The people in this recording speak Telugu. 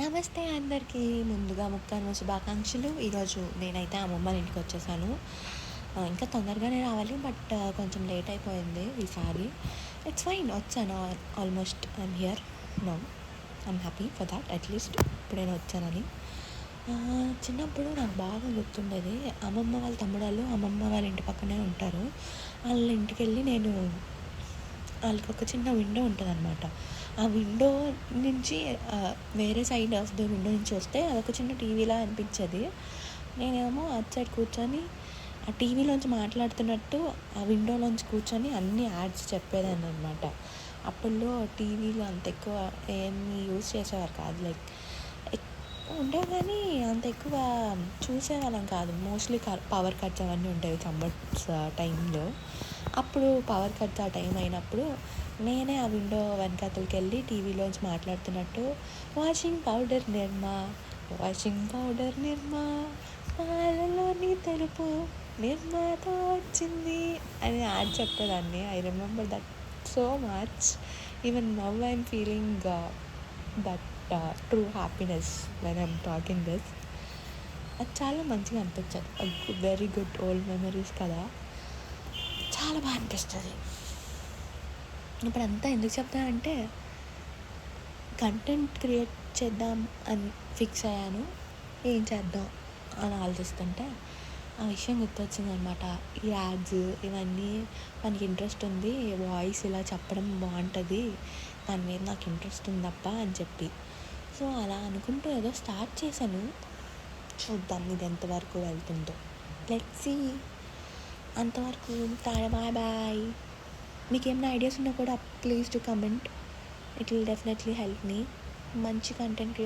నమస్తే అందరికీ. ముందుగా ముక్కనుమ శుభాకాంక్షలు. ఈరోజు నేనైతే అమ్మమ్మ వాళ్ళ ఇంటికి వచ్చేసాను. ఇంకా తొందరగానే రావాలి, బట్ కొంచెం లేట్ అయిపోయింది ఈసారి. ఇట్స్ ఫైన్, వచ్చాను. Almost I'm here now. I'm happy for that. At least ఇప్పుడైనా వచ్చానని. చిన్నప్పుడు నాకు బాగా గుర్తుండేది. అమ్మమ్మ వాళ్ళ తమ్ముడాళ్ళు అమ్మమ్మ వాళ్ళ ఇంటి పక్కనే ఉంటారు. వాళ్ళ ఇంటికి వెళ్ళి నేను, వాళ్ళకి ఒక చిన్న విండో ఉంటుందన్నమాట. ఆ విండో నుంచి వేరే సైడ్ ఆఫ్ ద విండో నుంచి వస్తే అదొక చిన్న టీవీలా అనిపించేది. నేనేమో అటు సైడ్ కూర్చొని ఆ టీవీలోంచి మాట్లాడుతున్నట్టు ఆ విండోలోంచి కూర్చొని అన్ని యాడ్స్ చెప్పేదాన్ని అనమాట. అప్పట్లో టీవీలో అంత ఎక్కువ ఏమి యూజ్ చేసేవారు కాదు. లైక్ ఉండేవి కానీ అంత ఎక్కువ చూసేవాళ్ళం కాదు. మోస్ట్లీ పవర్ కట్స్ అవన్నీ ఉండేవి సమ్మర్స్ టైంలో. అప్పుడు పవర్ కట్స్ ఆ టైం అయినప్పుడు నేనే ఆ విండో వెనకాతలకి వెళ్ళి టీవీలోంచి మాట్లాడుతున్నట్టు వాషింగ్ పౌడర్ నిర్మా, వాషింగ్ పౌడర్ నిర్మా, పాలలోని తెలుపు నిర్మాతో వచ్చింది అని యాడ్ చెప్పేదాన్ని. I remember that so much. Even now I'm feeling that true happiness when I'm talking this. అది చాలా మంచిగా అనిపించదు. వెరీ గుడ్ ఓల్డ్ మెమరీస్ కదా, చాలా బాగా అనిపిస్తుంది. ఇప్పుడు అంతా ఎందుకు చెప్తానంటే, కంటెంట్ క్రియేట్ చేద్దాం అని ఫిక్స్ అయ్యాను. ఏం చేద్దాం అని ఆలోచిస్తుంటే ఆ విషయం గుర్తొచ్చిందనమాట. ఈ యాడ్స్ ఇవన్నీ మనకి ఇంట్రెస్ట్ ఉంది, వాయిస్ ఇలా చెప్పడం బాగుంటుంది, దాని మీద నాకు ఇంట్రెస్ట్ ఉందప్ప అని చెప్పి. సో అలా అనుకుంటూ ఏదో స్టార్ట్ చేశాను. చూద్దాం ఇది ఎంతవరకు వెళ్తుందో. Let's see. అంతవరకు టాటా, బాయ్ బాయ్. మీకు ఏమైనా ఐడియాస్ ఉన్నా కూడా please to comment. It will definitely help me. మంచి కంటెంట్